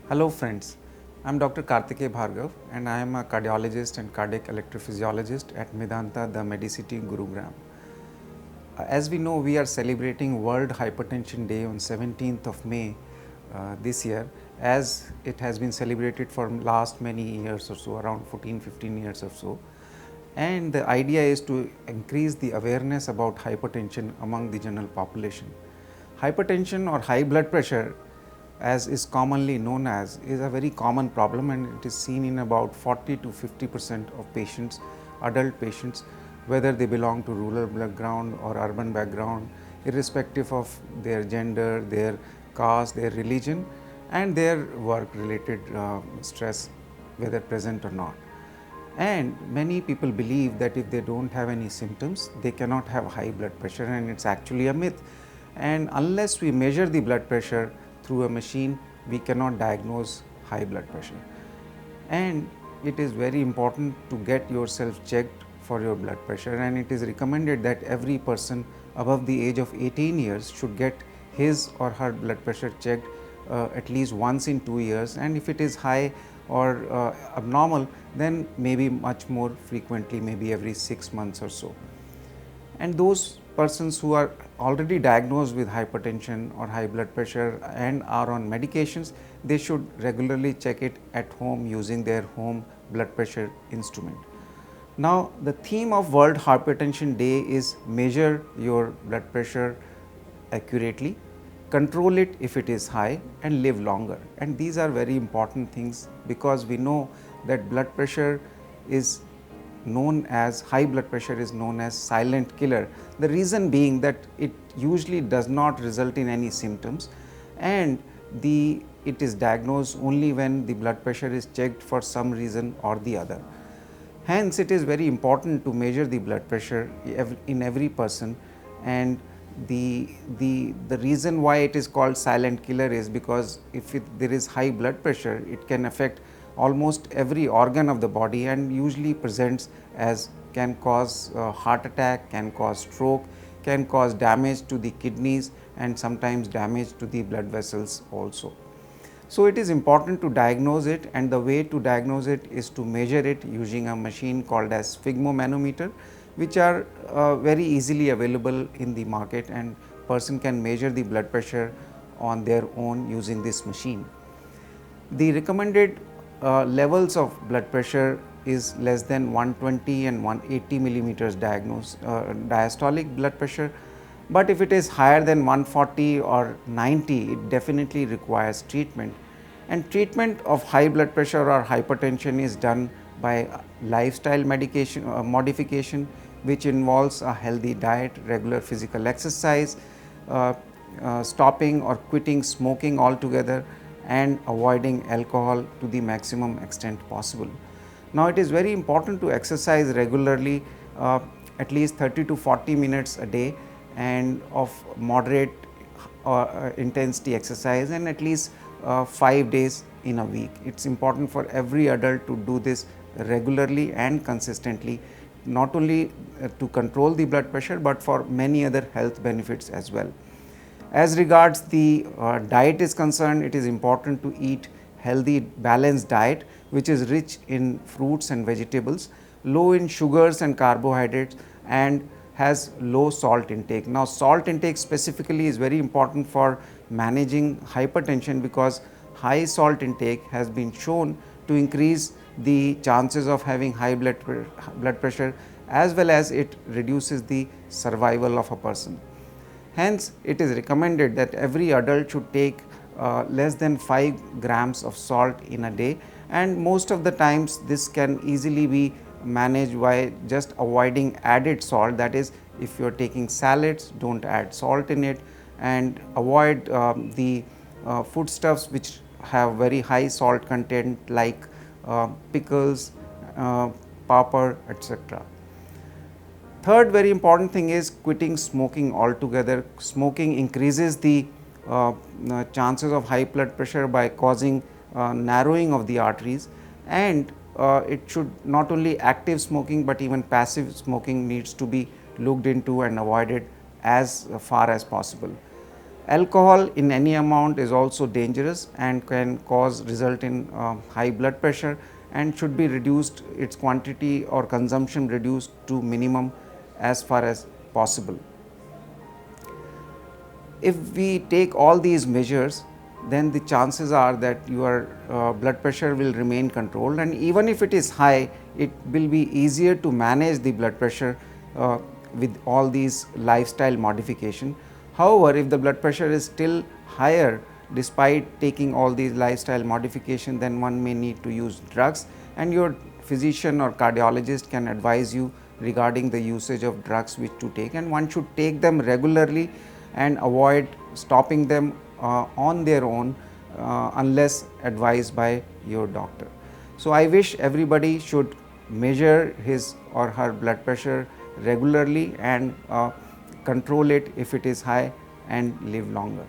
Hello friends, I am Dr. Kartikeya Bhargava and I am a cardiologist and cardiac electrophysiologist at Medanta Gurugram. As we know, we are celebrating World Hypertension Day on 17th of May this year, as it has been celebrated for last many years or so, around 14-15 years or so. And the idea is to increase the awareness about hypertension among the general population. Hypertension or high blood pressure, as is commonly known as, is a very common problem, and it is seen in about 40 to 50% of patients, adult patients, whether they belong to rural background or urban background, irrespective of their gender, their caste, their religion, and their work related stress, whether present or not. And many people believe that if they don't have any symptoms, they cannot have high blood pressure, and it's actually a myth. And unless we measure the blood pressure through a machine, we cannot diagnose high blood pressure. And it is very important to get yourself checked for your blood pressure, and it is recommended that every person above the age of 18 years should get his or her blood pressure checked at least once in 2 years, and if it is high or abnormal, then maybe much more frequently, maybe every 6 months or so. And those persons who are already diagnosed with hypertension or high blood pressure and are on medications, they should regularly check it at home using their home blood pressure instrument. Now, the theme of World Hypertension Day is measure your blood pressure accurately, control it if it is high, and live longer. And these are very important things, because we know that blood pressure is known as, high blood pressure is known as silent killer. The reason being that it usually does not result in any symptoms, and it is diagnosed only when the blood pressure is checked for some reason or the other. Hence, it is very important to measure the blood pressure in every person, and the reason why it is called silent killer is because if there is high blood pressure, it can affect almost every organ of the body, and usually presents as, can cause heart attack, can cause stroke, can cause damage to the kidneys, and sometimes damage to the blood vessels also. So, it is important to diagnose it, and the way to diagnose it is to measure it using a machine called as sphygmomanometer, which are very easily available in the market, and person can measure the blood pressure on their own using this machine. The recommended levels of blood pressure is less than 120 and 180 millimeters diastolic blood pressure, but if it is higher than 140 or 90, it definitely requires treatment. And treatment of high blood pressure or hypertension is done by lifestyle modification, which involves a healthy diet, regular physical exercise, stopping or quitting smoking altogether, and avoiding alcohol to the maximum extent possible. Now, it is very important to exercise regularly, at least 30 to 40 minutes a day, and of moderate intensity exercise, and at least 5 days in a week. It is important for every adult to do this regularly and consistently, not only to control the blood pressure, but for many other health benefits as well. As regards the diet is concerned, it is important to eat healthy, balanced diet, which is rich in fruits and vegetables, low in sugars and carbohydrates, and has low salt intake. Now, salt intake specifically is very important for managing hypertension, because high salt intake has been shown to increase the chances of having high blood pressure, as well as it reduces the survival of a person. Hence, it is recommended that every adult should take less than 5 grams of salt in a day, and most of the times this can easily be managed by just avoiding added salt. That is, if you are taking salads, do not add salt in it, and avoid the foodstuffs which have very high salt content, like pickles, papad, etc. Third very important thing is quitting smoking altogether. Smoking increases the chances of high blood pressure by causing narrowing of the arteries, and it should not only active smoking, but even passive smoking needs to be looked into and avoided as far as possible. Alcohol in any amount is also dangerous and can result in high blood pressure, and should be reduced, its quantity or consumption reduced to minimum as far as possible. If we take all these measures, then the chances are that your blood pressure will remain controlled, and even if it is high, it will be easier to manage the blood pressure with all these lifestyle modification. However, if the blood pressure is still higher despite taking all these lifestyle modification, then one may need to use drugs, and your physician or cardiologist can advise you regarding the usage of drugs which to take, and one should take them regularly and avoid stopping them on their own unless advised by your doctor. So, I wish everybody should measure his or her blood pressure regularly and control it if it is high, and live longer.